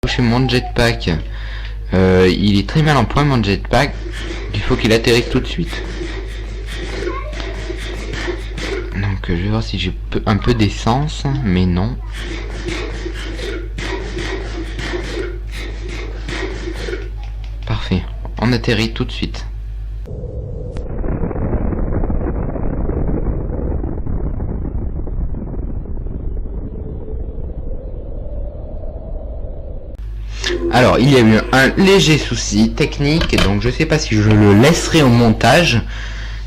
Chez mon jetpack, il est très mal en point mon jetpack. Il faut qu'il atterrisse tout de suite. Donc je vais voir si j'ai un peu d'essence, mais non. Parfait, on atterrit tout de suite. Alors, il y a eu un léger souci technique, donc je sais pas si je le laisserai au montage.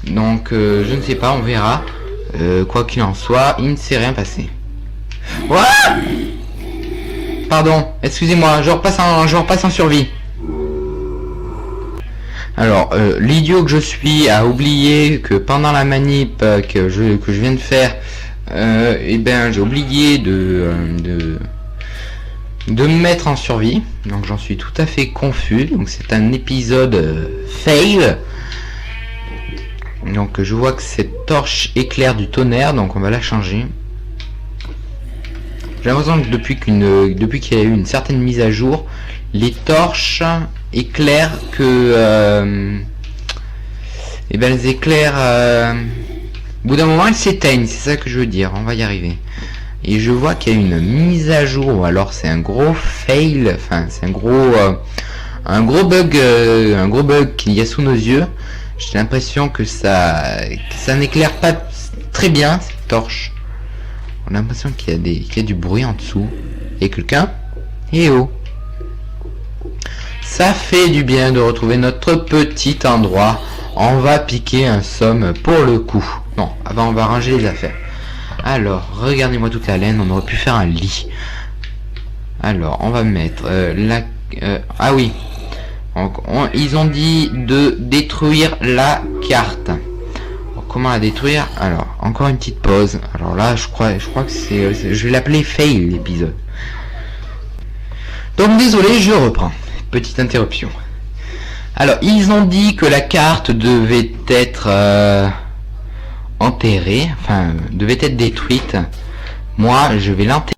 Donc, je ne sais pas, on verra. Quoi qu'il en soit, il ne s'est rien passé. Ouah, pardon, excusez-moi, je repasse en survie. Alors, l'idiot que je suis a oublié que pendant la manip que je viens de faire, eh ben, j'ai oublié de me mettre en survie. Donc j'en suis tout à fait confus. Donc c'est un épisode fail. Donc je vois que cette torche éclaire du tonnerre, donc on va la changer. J'ai l'impression que depuis qu'il y a eu une certaine mise à jour, les torches éclairent que et ben elles éclairent au bout d'un moment elles s'éteignent, c'est ça que je veux dire, on va y arriver. Et je vois qu'il y a une mise à jour, ou alors c'est un gros fail, enfin c'est un gros bug qu'il y a sous nos yeux. J'ai l'impression que ça n'éclaire pas très bien cette torche. On a l'impression qu'il y a du bruit en dessous. Et quelqu'un? Eh oh! Ça fait du bien de retrouver notre petit endroit. On va piquer un somme pour le coup. Non, avant on va ranger les affaires. Alors, regardez-moi toute la laine, on aurait pu faire un lit. Alors, on va mettre ah oui. Donc, ils ont dit de détruire la carte. Alors, comment la détruire? Alors, encore une petite pause. Alors là, je crois que je vais l'appeler fail l'épisode. Donc désolé, je reprends. Petite interruption. Alors, ils ont dit que la carte devait être enterrée, enfin devait être détruite. Moi, je vais l'enterrer.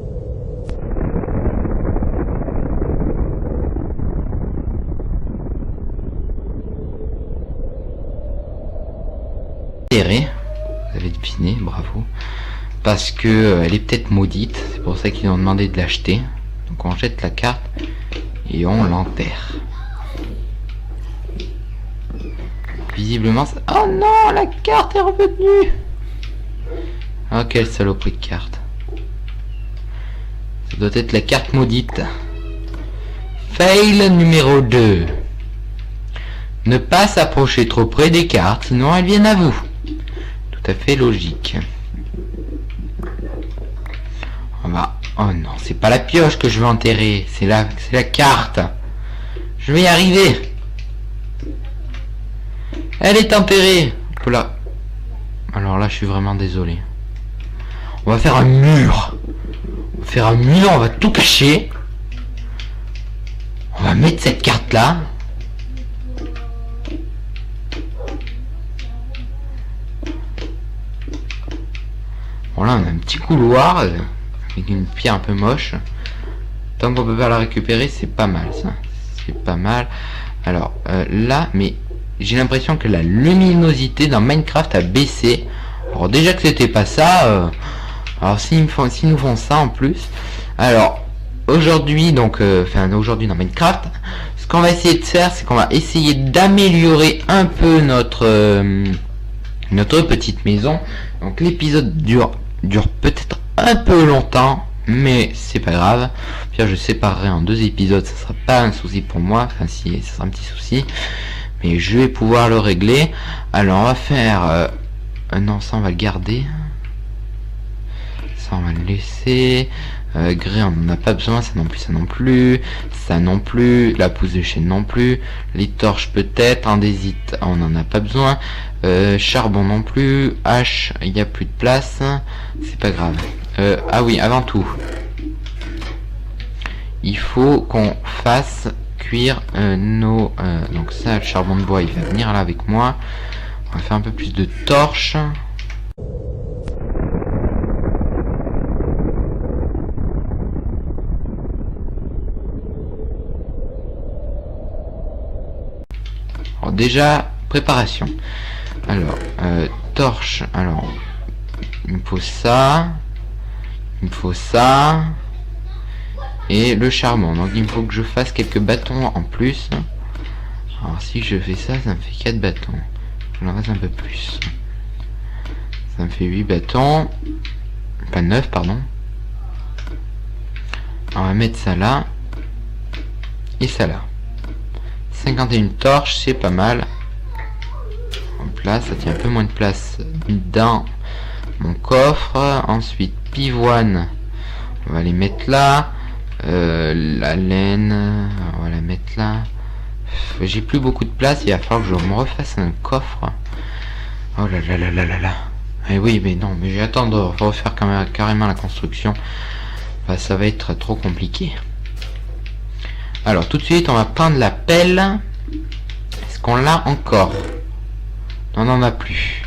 Vous avez deviné, bravo. Parce que elle est peut-être maudite, c'est pour ça qu'ils ont demandé de l'acheter. Donc on jette la carte et on l'enterre. Visiblement ça... Oh non, la carte est revenue. Oh quelle saloperie de carte. Ça doit être la carte maudite. Fail numéro 2. Ne pas s'approcher trop près des cartes, sinon elles viennent à vous. Tout à fait logique. On va... Oh non, c'est pas la pioche que je veux enterrer, c'est la carte. Je vais y arriver. Elle est enterrée. On peut la... Alors là, je suis vraiment désolé. On va faire un mur. On va faire un mur, on va tout cacher. On va mettre cette carte là. Bon là, on a un petit couloir avec une pierre un peu moche. Tant qu'on peut pas la récupérer, c'est pas mal ça. C'est pas mal. Alors là, mais j'ai l'impression que la luminosité dans Minecraft a baissé. Alors déjà que c'était pas ça, alors s'ils nous font ça en plus. Alors aujourd'hui, donc aujourd'hui dans Minecraft, ce qu'on va essayer de faire, c'est qu'on va essayer d'améliorer un peu notre petite maison. Donc l'épisode dure peut-être un peu longtemps, mais c'est pas grave. Puis je séparerai en 2 épisodes, ça sera pas un souci pour moi. Enfin si, ça sera un petit souci, mais je vais pouvoir le régler. Alors on va faire non, ça on va le garder, ça on va le laisser. Grès on n'en a pas besoin, ça non plus, ça non plus, la pousse de chaîne non plus, les torches peut-être, andésite on n'en a pas besoin, charbon non plus, hache il n'y a plus de place, c'est pas grave. Ah oui, avant tout il faut qu'on fasse cuire nos... donc ça, le charbon de bois il va venir là avec moi. On va faire un peu plus de torches. Alors déjà, préparation. Alors, torche. Alors, il me faut ça. Il me faut ça. Et le charbon. Donc il me faut que je fasse quelques bâtons en plus. Alors si je fais ça, ça me fait 4 bâtons. Il en reste un peu plus. Ça me fait 8 bâtons. Pas 9, pardon. On va mettre ça là. Et ça là. 51 torches, c'est pas mal. Hop là, ça tient un peu moins de place dans mon coffre. Ensuite, pivoine. On va les mettre là. La laine, on va la mettre là. J'ai plus beaucoup de place, il va falloir que je me refasse un coffre. Oh là là là là là là. Et oui, mais non, mais j'ai attendre de refaire carrément la construction. Bah, ça va être trop compliqué. Alors tout de suite, on va prendre la pelle. Est-ce qu'on l'a encore? Non, on n'en a plus.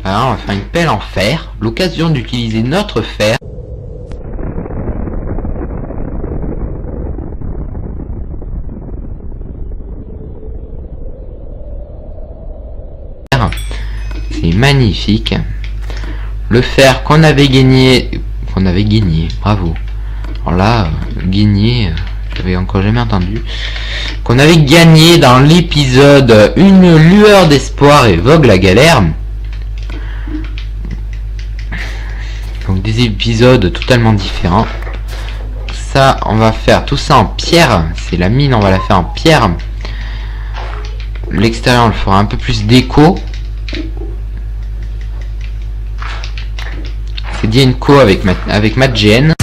Alors on va faire une pelle en fer. L'occasion d'utiliser notre fer. C'est magnifique. Le fer qu'on avait gagné, bravo. Alors là, gagné, j'avais encore jamais entendu. Qu'on avait gagné dans l'épisode Une lueur d'espoir et Vogue la galère. Donc des épisodes totalement différents. Ça, on va faire tout ça en pierre. C'est la mine, on va la faire en pierre. L'extérieur, on le fera un peu plus déco. C'est Dienco avec MathGN.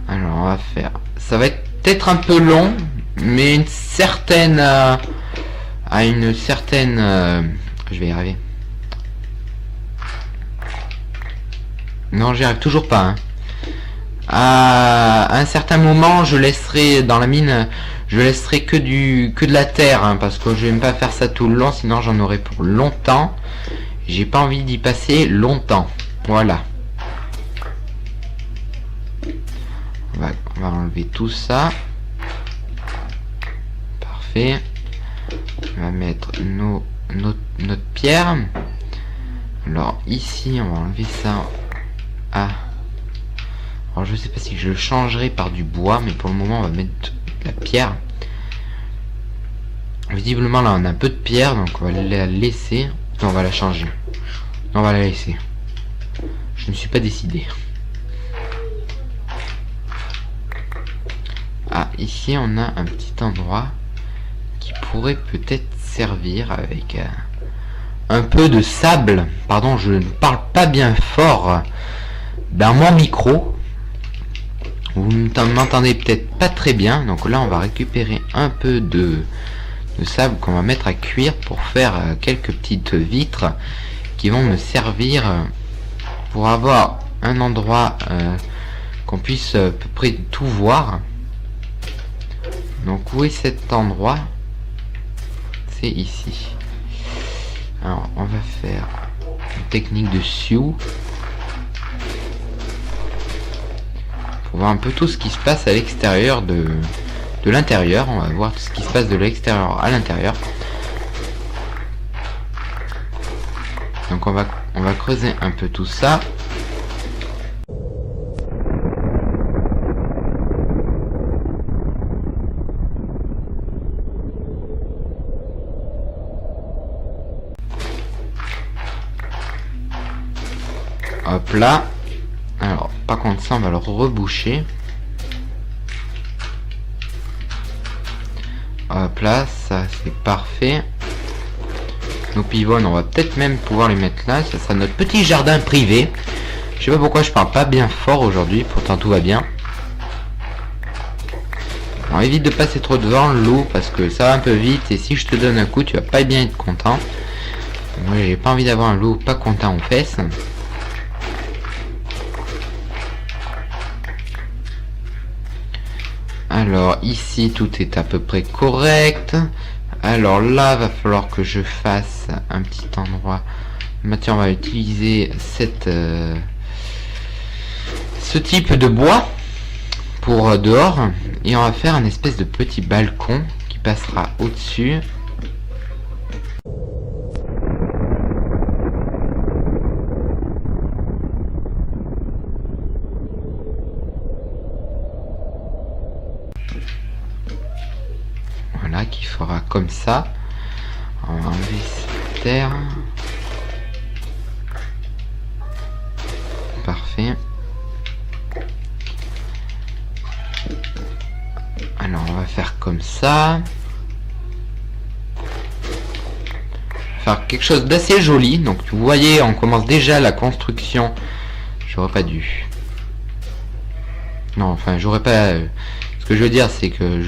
Alors on va faire. Ça va être peut-être un peu long. Mais une certaine je vais y arriver. Non, j'y arrive toujours pas, hein. À un certain moment, je laisserai dans la mine, je laisserai que de la terre, hein, parce que je vais même pas faire ça tout le long, sinon j'en aurai pour longtemps. J'ai pas envie d'y passer longtemps. Voilà. On va enlever tout ça. On va mettre notre pierre. Alors ici on va enlever ça. Ah, alors je sais pas si je le changerai par du bois, mais pour le moment on va mettre de la pierre. Visiblement là on a un peu de pierre, donc on va la laisser. Non, on va la changer. Non, on va la laisser. Je ne suis pas décidé. Ah, ici on a un petit endroit qui pourrait peut-être servir avec un peu de sable. Pardon, je ne parle pas bien fort dans mon micro. Vous ne m'entendez peut-être pas très bien. Donc là, on va récupérer un peu de sable qu'on va mettre à cuire pour faire quelques petites vitres qui vont me servir pour avoir un endroit qu'on puisse à peu près tout voir. Donc où est cet endroit? C'est ici. Alors on va faire une technique de Sioux pour voir un peu tout ce qui se passe à l'extérieur de l'intérieur. On va voir tout ce qui se passe de l'extérieur à l'intérieur. Donc on va creuser un peu tout ça. Hop là. Alors par contre ça on va le reboucher. Hop là, ça c'est parfait. Nos pivoines on va peut-être même pouvoir les mettre là. Ça sera notre petit jardin privé. Je sais pas pourquoi je parle pas bien fort aujourd'hui, pourtant tout va bien. Alors évite de passer trop devant l'eau parce que ça va un peu vite et si je te donne un coup tu vas pas bien être content. Moi j'ai pas envie d'avoir un loup pas content aux fesses. Alors ici tout est à peu près correct. Alors là va falloir que je fasse un petit endroit. Maintenant on va utiliser ce type de bois pour dehors, et on va faire un espèce de petit balcon qui passera au-dessus. Voilà, qui fera comme ça. On va enlever cette terre. Parfait. Alors on va faire comme ça. Faire quelque chose d'assez joli. Donc vous voyez, on commence déjà la construction. J'aurais pas dû. Non, enfin j'aurais pas. Ce que je veux dire, c'est que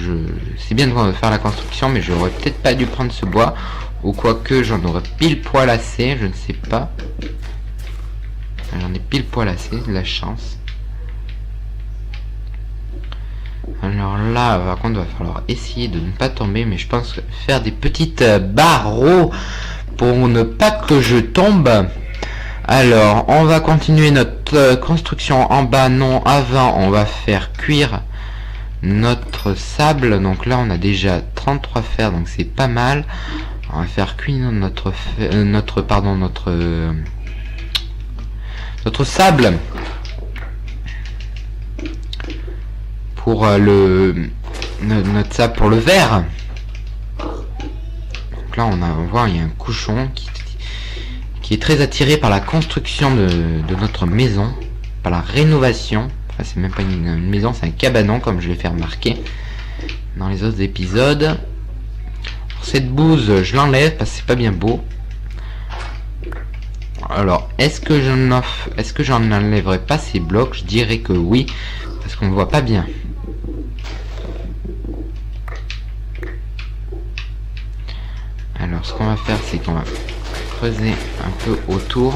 c'est bien de faire la construction, mais j'aurais peut-être pas dû prendre ce bois, ou quoique j'en aurais pile poil assez, je ne sais pas. J'en ai pile poil assez, de la chance. Alors là, par contre, il va falloir essayer de ne pas tomber, mais je pense faire des petites barreaux pour ne pas que je tombe. Alors, on va continuer notre construction en bas. Non, avant, on va faire cuire notre sable. Donc là, on a déjà 33 fers, donc c'est pas mal. On va faire cuire notre sable pour notre sable pour le verre. Donc là on voit, il y a un cochon qui est très attiré par la construction de notre maison, par la rénovation. Enfin, c'est même pas une maison, c'est un cabanon, comme je l'ai fait remarquer dans les autres épisodes. Cette bouse, je l'enlève parce que c'est pas bien beau. Alors, est-ce que j'en enlèverai pas ces blocs? Je dirais que oui, parce qu'on ne voit pas bien. Alors, ce qu'on va faire, c'est qu'on va creuser un peu autour.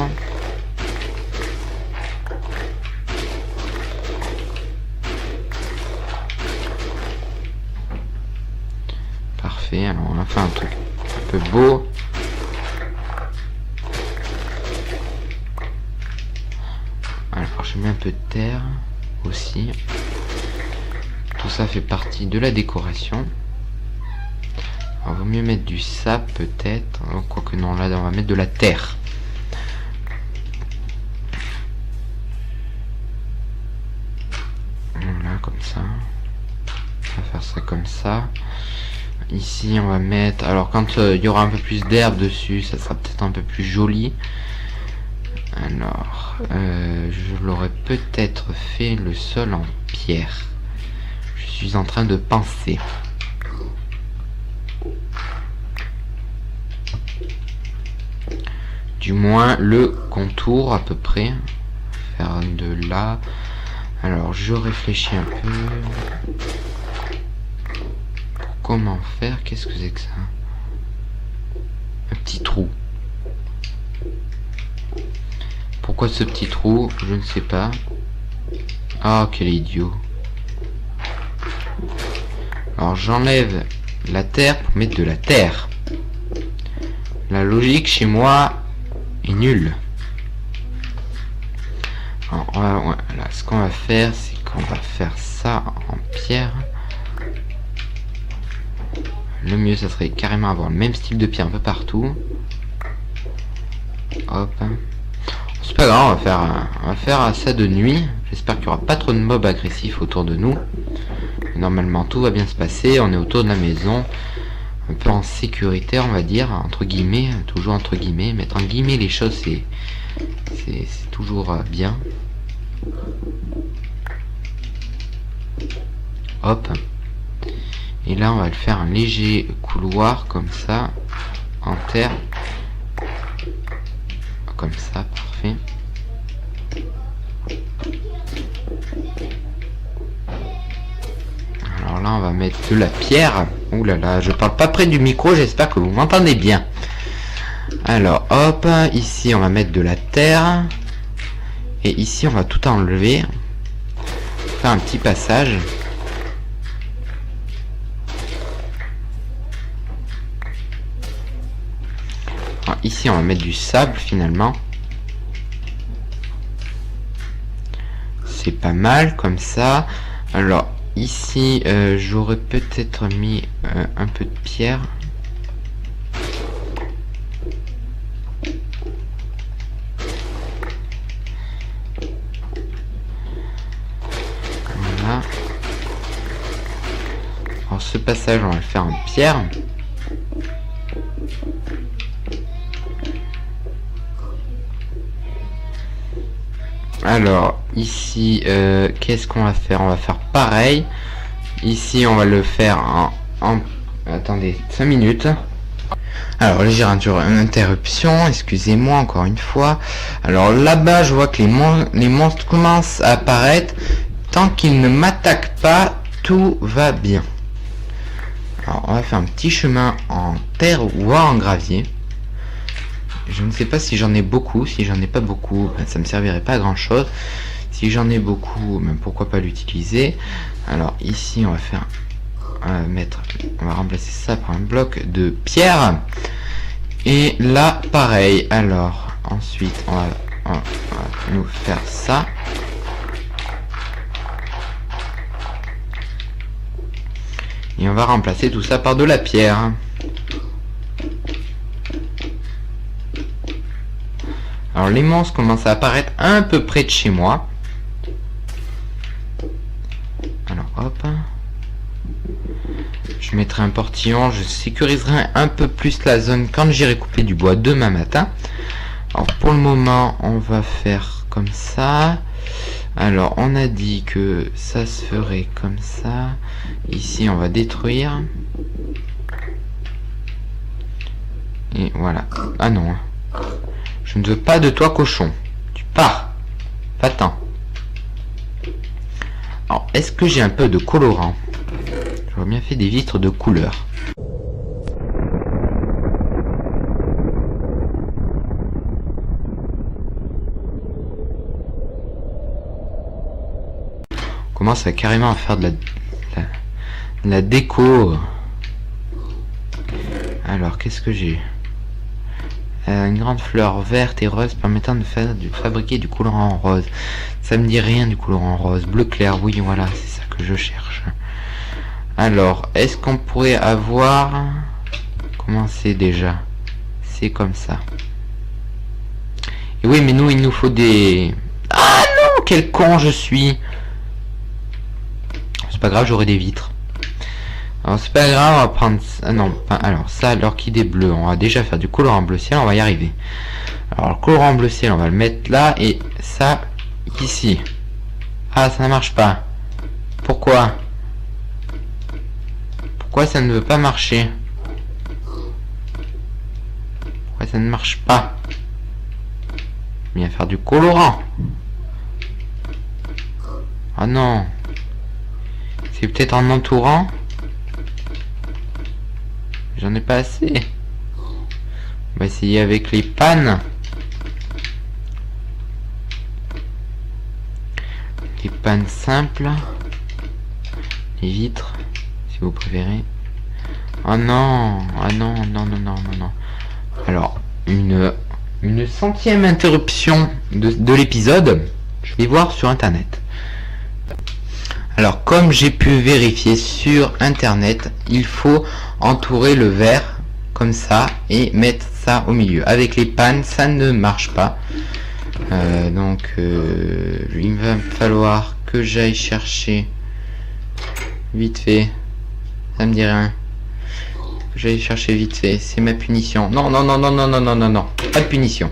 Parfait, alors on va faire un truc un peu beau. Alors je mets un peu de terre aussi. Tout ça fait partie de la décoration. Alors, vaut mieux mettre du sable peut-être. Quoique non, là on va mettre de la terre. Voilà, comme ça. On va faire ça comme ça. Ici on va mettre... Alors quand il y aura un peu plus d'herbe dessus, ça sera peut-être un peu plus joli. Alors, je l'aurais peut-être fait le sol en pierre. Je suis en train de penser. Du moins le contour à peu près. Faire de là. Alors je réfléchis un peu. Comment faire? Qu'est-ce que c'est que ça? Un petit trou. Pourquoi ce petit trou? Je ne sais pas. Ah, quel idiot. Alors j'enlève la terre pour mettre de la terre. La logique chez moi est nulle. Alors, voilà, ce qu'on va faire, c'est qu'on va faire ça en pierre. Le mieux, ça serait carrément avoir le même style de pierre un peu partout. Hop. C'est pas grave, on va faire ça de nuit. J'espère qu'il n'y aura pas trop de mobs agressifs autour de nous. Normalement, tout va bien se passer. On est autour de la maison. Un peu en sécurité, on va dire. Entre guillemets. Toujours entre guillemets. Mettre en guillemets les choses, c'est toujours bien. Hop. Et là, on va le faire un léger couloir comme ça. En terre. Comme ça, parfait. Alors là, on va mettre de la pierre. Ouh là là, je parle pas près du micro, j'espère que vous m'entendez bien. Alors, hop, ici, on va mettre de la terre. Et ici, on va tout enlever. Faire un petit passage. ici on va mettre du sable finalement. C'est pas mal comme ça. Alors ici j'aurais peut-être mis un peu de pierre. Voilà. Alors ce passage on va le faire en pierre. Alors ici qu'est-ce qu'on va faire? On va faire pareil. Ici on va le faire en... Attendez 5 minutes. Alors légère interruption, excusez-moi encore une fois. Alors là-bas je vois que les monstres commencent à apparaître. Tant qu'ils ne m'attaquent pas, tout va bien. Alors on va faire un petit chemin en terre ou en gravier. Je ne sais pas si j'en ai beaucoup. Si j'en ai pas beaucoup, ben, ça me servirait pas à grand chose. Si j'en ai beaucoup, ben, pourquoi pas l'utiliser. Alors ici on va faire on va remplacer ça par un bloc de pierre. Et là pareil. Alors ensuite on va nous faire ça. Et on va remplacer tout ça par de la pierre. Alors les monstres commencent à apparaître un peu près de chez moi. Alors hop. Je mettrai un portillon, je sécuriserai un peu plus la zone quand j'irai couper du bois demain matin. Alors pour le moment on va faire comme ça. Alors on a dit que ça se ferait comme ça. Ici on va détruire. Et voilà. Ah non. Je ne veux pas de toi cochon. Tu pars. Va-t'en. Alors est-ce que j'ai un peu de colorant? J'aurais bien fait des vitres de couleur. On commence à carrément à faire de la déco. Alors qu'est-ce que j'ai? Une grande fleur verte et rose permettant de fabriquer du colorant rose. Ça me dit rien du colorant rose. Bleu clair, oui voilà, c'est ça que je cherche. Alors, est-ce qu'on pourrait avoir... Comment c'est déjà? C'est comme ça. Et oui, mais nous, il nous faut des... Ah non, quel con je suis! C'est pas grave, j'aurai des vitres. Alors, c'est pas grave, on va prendre... Ah non, alors ça, l'orchidée bleue, on va déjà faire du colorant bleu ciel, on va y arriver. Alors, le colorant bleu ciel, on va le mettre là, et ça, ici. Ah, ça ne marche pas. Pourquoi? Pourquoi ça ne veut pas marcher? Pourquoi ça ne marche pas? Bien faire du colorant. Ah non. C'est peut-être en entourant. J'en ai pas assez. On va essayer avec les pannes. Les pannes simples. Les vitres. Vous préférez. Oh non, ah non, non, non, non, non, non. Alors, une centième interruption de l'épisode. Je vais voir sur internet. Alors, comme j'ai pu vérifier sur internet, il faut entourer le verre comme ça et mettre ça au milieu. Avec les pannes, ça ne marche pas. Donc, il va me falloir que j'aille chercher vite fait. Ça me dit rien. J'allais chercher vite fait. C'est ma punition. Non, non, non, non, non, non, non, non, non. Pas de punition.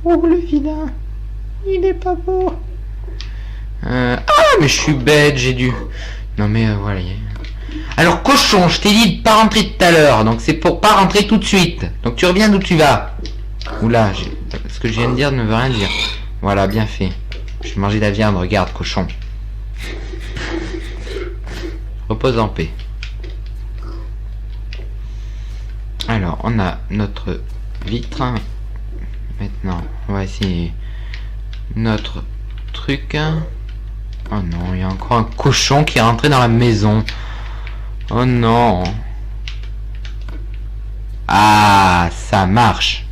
Oh, le vilain. Il est pas beau. Ah, mais je suis bête, j'ai dû... Non, mais voilà. Alors, cochon, je t'ai dit de pas rentrer tout à l'heure. Donc, c'est pour pas rentrer tout de suite. Donc, tu reviens d'où tu vas. Oula, ce que je viens de dire ne veut rien dire. Voilà, bien fait. Je vais manger de la viande, regarde, cochon. Repose en paix. Alors, on a notre vitre. Maintenant, on va essayer notre truc. Oh non, il y a encore un cochon qui est rentré dans la maison. Oh non. Ah, ça marche.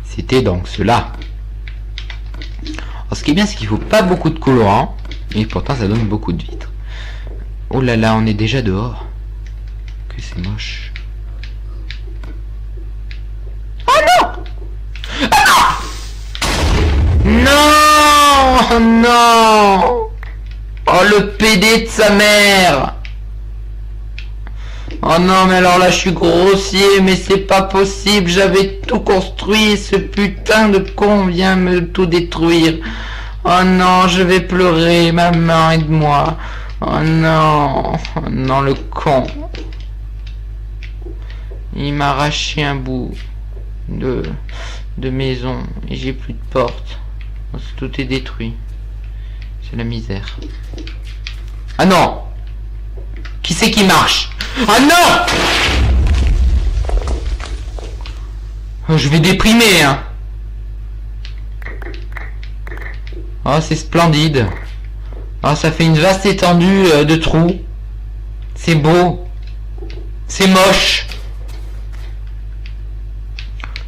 C'était donc cela. Alors, ce qui est bien, c'est qu'il faut pas beaucoup de colorant. Et pourtant, ça donne beaucoup de vitres. Oh là là, on est déjà dehors. Que c'est moche. Oh non! Ah non! Non! Oh non! Oh le PD de sa mère! Oh non, mais alors là, je suis grossier, mais c'est pas possible. J'avais tout construit. Ce putain de con vient me tout détruire. Oh non, je vais pleurer. Maman, aide-moi. Oh non. Oh non, le con. Il m'a arraché un bout de maison. Et j'ai plus de porte. Tout est détruit. C'est la misère. Ah non! Qui c'est qui marche? Ah non! Je vais déprimer, hein. Oh, c'est splendide. Oh, ça fait une vaste étendue de trous. C'est beau. C'est moche.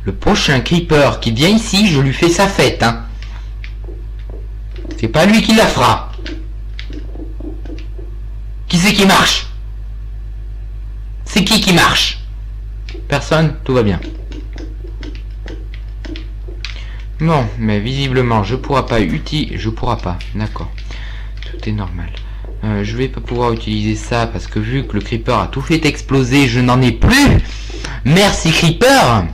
Le prochain creeper qui vient ici, je lui fais sa fête, hein. C'est pas lui qui la fera. Qui c'est qui marche? C'est qui marche? Personne, tout va bien. Bon, mais visiblement, je pourrai pas utiliser... Je pourrai pas, d'accord. Tout est normal. Je vais pas pouvoir utiliser ça parce que vu que le creeper a tout fait exploser, je n'en ai plus. Merci creeper.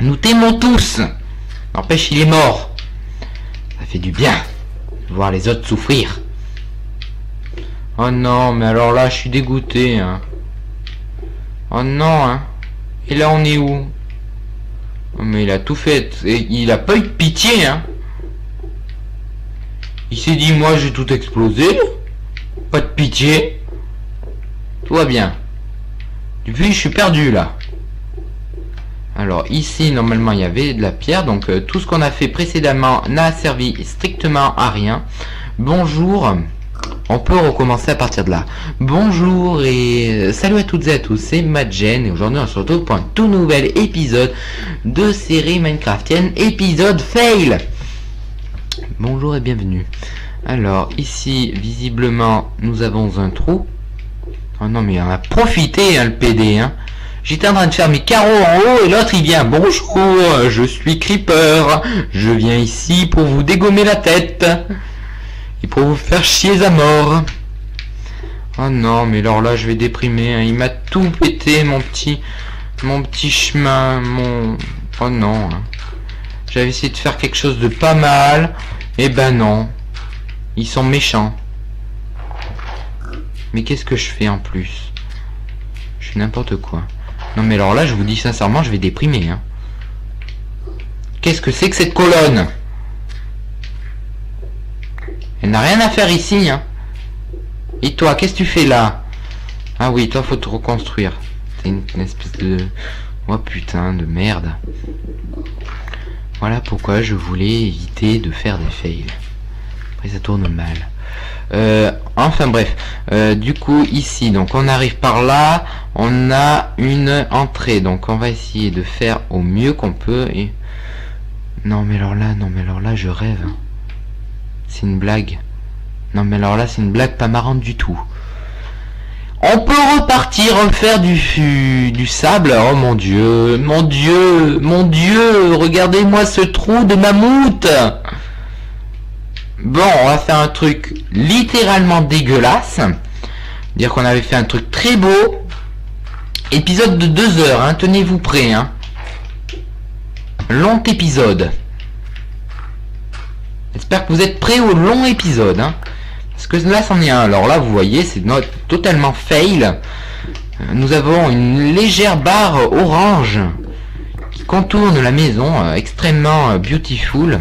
Nous t'aimons tous. N'empêche, il est mort. Ça fait du bien de voir les autres souffrir. Oh non, mais alors là, je suis dégoûté, hein. Oh non, hein. Et là, on est où? Oh, mais il a tout fait. Et il a pas eu de pitié, hein. Il s'est dit, moi, j'ai tout explosé. Pas de pitié. Tout va bien. Depuis, je suis perdu, là. Alors, ici, normalement, il y avait de la pierre. Donc, tout ce qu'on a fait précédemment n'a servi strictement à rien. Bonjour. On peut recommencer à partir de là. Bonjour et salut à toutes et à tous, c'est Madgen et aujourd'hui on se retrouve pour un tout nouvel épisode de série Minecraftienne, épisode fail. Bonjour et bienvenue. Alors ici visiblement nous avons un trou. Oh non mais on a profité hein, le PD hein. J'étais en train de faire mes carreaux en haut et l'autre il vient. Bonjour, je suis Creeper. Je viens ici pour vous dégommer la tête. Et pour vous faire chier à mort. Oh non, mais alors là, je vais déprimer. Hein. Il m'a tout pété, mon petit chemin, Oh non. Hein. J'avais essayé de faire quelque chose de pas mal. Eh ben non. Ils sont méchants. Mais qu'est-ce que je fais en plus? Je fais n'importe quoi. Non, mais alors là, je vous dis sincèrement, je vais déprimer. Hein. Qu'est-ce que c'est que cette colonne? Elle n'a rien à faire ici, hein. Et toi, qu'est-ce que tu fais là? Ah oui, toi, faut te reconstruire. C'est une espèce de... Oh putain, de merde. Voilà pourquoi je voulais éviter de faire des fails. Après, ça tourne mal. Enfin bref. Du coup, ici, donc on arrive par là. On a une entrée. Donc, on va essayer de faire au mieux qu'on peut. Et... Non, mais alors là, je rêve. C'est une blague. Non mais alors là c'est une blague pas marrante du tout. On peut repartir faire du sable. Oh mon dieu, mon dieu, mon dieu. Regardez-moi ce trou de mammouth. Bon, on va faire un truc littéralement dégueulasse. Dire qu'on avait fait un truc très beau. Épisode de 2 heures, hein. Tenez-vous prêts, hein. Long épisode. J'espère que vous êtes prêts au long épisode. Hein. Parce que là, c'en est un. Alors là, vous voyez, c'est totalement fail. Nous avons une légère barre orange qui contourne la maison. Extrêmement beautiful.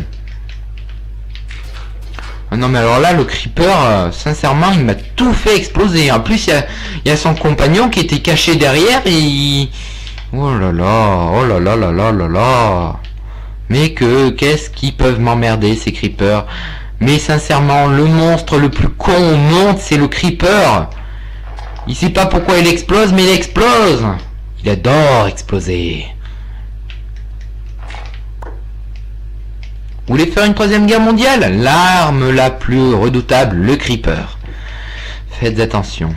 Non, mais alors là, le creeper, sincèrement, il m'a tout fait exploser. En plus, il y a son compagnon qui était caché derrière et il... Oh là là, oh là là là là là là. Mais qu'est-ce qu'ils peuvent m'emmerder ces creepers. Mais sincèrement, le monstre le plus con au monde, c'est le creeper. Il sait pas pourquoi il explose, mais il explose. Il adore exploser. Vous voulez faire une troisième guerre mondiale? L'arme la plus redoutable, le creeper. Faites attention.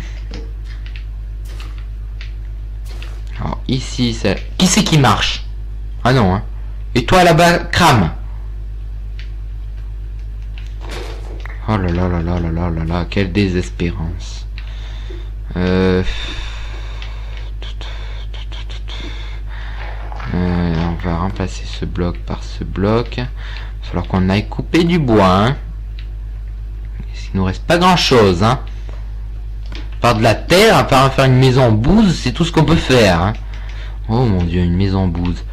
Alors ici, c'est... Qui c'est qui marche? Ah non, hein. Et toi là-bas, crame. Oh là là là là là là là là, quelle désespérance. On va remplacer ce bloc par ce bloc. Il va falloir qu'on aille couper du bois, hein. Il nous reste pas grand chose, hein. Par de la terre, à part faire une maison en bouse, c'est tout ce qu'on peut faire, hein. Oh mon dieu, une maison en bouse.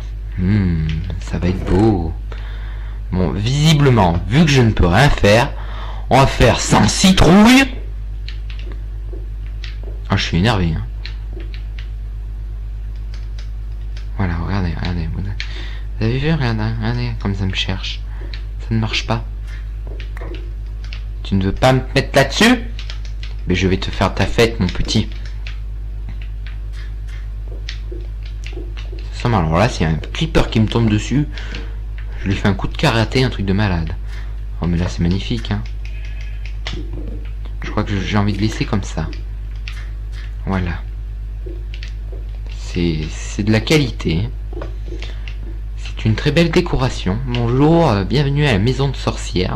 Ça va être beau. Bon, visiblement, vu que je ne peux rien faire, on va faire sans citrouille. Ah, je suis énervé, hein. Voilà, regardez, regardez. Vous avez vu, regardez, regardez comme ça me cherche. Ça ne marche pas. Tu ne veux pas me mettre là-dessus? Mais je vais te faire ta fête, mon petit. Alors là, s'il y a un creeper qui me tombe dessus, je lui fais un coup de karaté, un truc de malade. Oh mais là c'est magnifique, hein. Je crois que j'ai envie de laisser comme ça. Voilà. C'est de la qualité. C'est une très belle décoration. Bonjour, bienvenue à la maison de sorcière.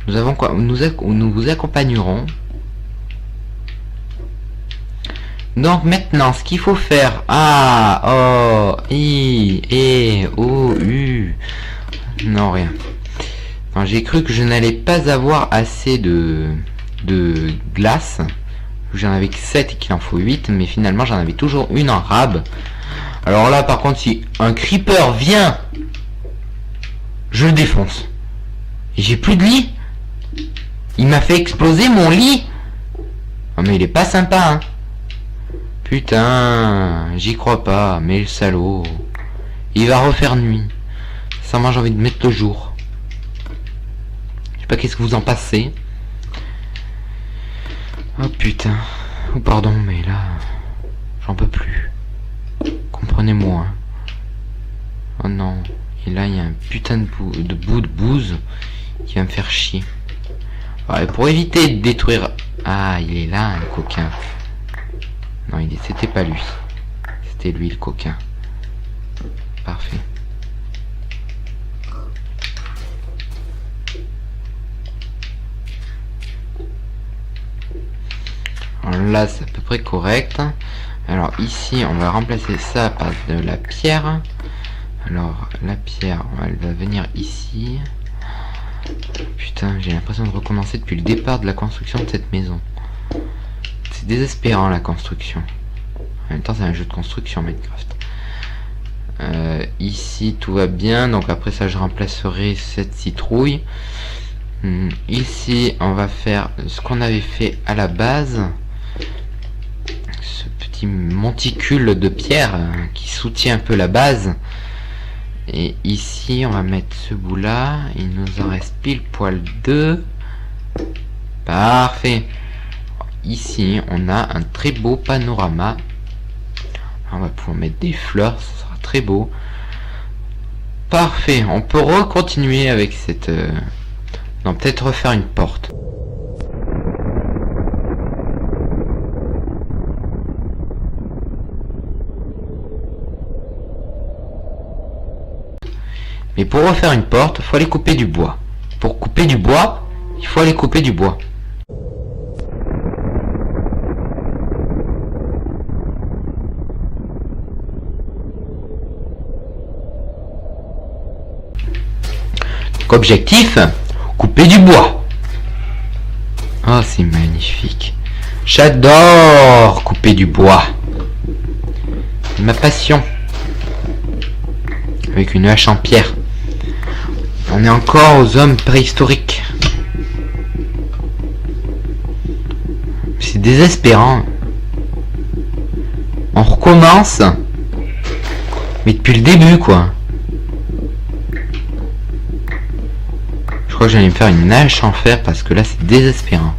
Nous avons quoi? Nous vous accompagnerons. Donc maintenant, ce qu'il faut faire... A, O, I, E, O, U... Non, rien. J'ai cru que je n'allais pas avoir assez de glace. J'en avais que 7 et qu'il en faut 8. Mais finalement, j'en avais toujours une en rab. Alors là, par contre, si un creeper vient... Je le défonce. J'ai plus de lit. Il m'a fait exploser mon lit. Oh, mais il est pas sympa, hein. Putain, j'y crois pas, mais le salaud. Il va refaire nuit. Ça, moi j'ai envie de mettre le jour. Je sais pas qu'est-ce que vous en passez. Oh putain. Oh pardon, mais là, j'en peux plus. Comprenez-moi. Oh non. Et là, il y a un putain de bout de bouse qui va me faire chier. Alors, et pour éviter de détruire... Ah, il est là, le coquin. Non, c'était pas lui. C'était lui le coquin. Parfait. Alors là, c'est à peu près correct. Alors ici, on va remplacer ça par de la pierre. Alors, la pierre, elle va venir ici. Putain, j'ai l'impression de recommencer depuis le départ de la construction de cette maison. C'est désespérant la construction. En même temps c'est un jeu de construction Minecraft. Ici tout va bien. Donc après ça je remplacerai cette citrouille. Ici on va faire ce qu'on avait fait à la base. Ce petit monticule de pierre qui soutient un peu la base. Et ici on va mettre ce bout là. Il nous en reste pile poil 2. Parfait. Ici, on a un très beau panorama. On va pouvoir mettre des fleurs, ça sera très beau. Parfait, on peut continuer avec cette... Non, peut-être refaire une porte. Mais pour refaire une porte, il faut aller couper du bois. Pour couper du bois, il faut aller couper du bois. Objectif, couper du bois. Oh, c'est magnifique. J'adore couper du bois. C'est ma passion. Avec une hache en pierre. On est encore aux hommes préhistoriques. C'est désespérant. On recommence. Mais depuis le début, quoi. Je crois que j'allais me faire une hache en fer parce que là c'est désespérant.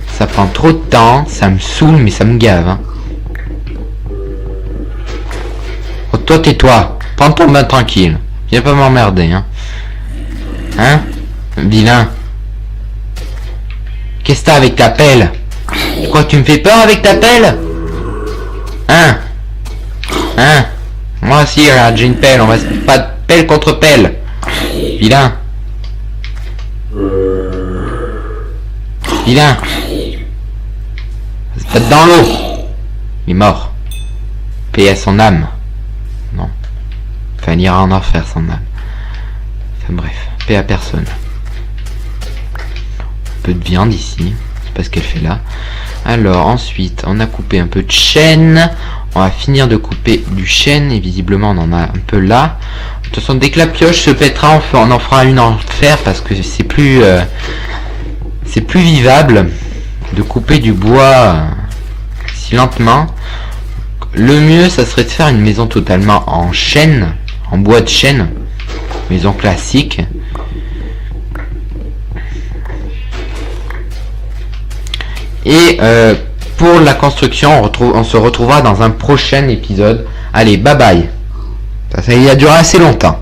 Ça prend trop de temps, ça me saoule mais ça me gave. Hein. toi tais-toi. Prends ton bain tranquille. Viens pas m'emmerder, hein. Hein? Vilain. Qu'est-ce que t'as avec ta pelle? Tu crois que tu me fais peur avec ta pelle? Hein? Hein? Moi aussi, regarde, j'ai une pelle. On va pas de pelle contre pelle. Vilain. Vilain. C'est pas dans l'eau. Il est mort. Paix à son âme. Non. Enfin, il ira en enfer, son âme. Enfin bref, paix à personne. Un peu de viande ici. Je sais pas ce qu'elle fait là. Alors ensuite, on a coupé un peu de chêne. On va finir de couper du chêne. Et visiblement, on en a un peu là. De toute façon, dès que la pioche se pètera, on en fera une en fer. Parce que c'est plus vivable de couper du bois si lentement. Le mieux, ça serait de faire une maison totalement en chêne, en bois de chêne, maison classique. Et pour la construction, on se retrouvera dans un prochain épisode. Allez, bye bye. Ça, il a duré assez longtemps.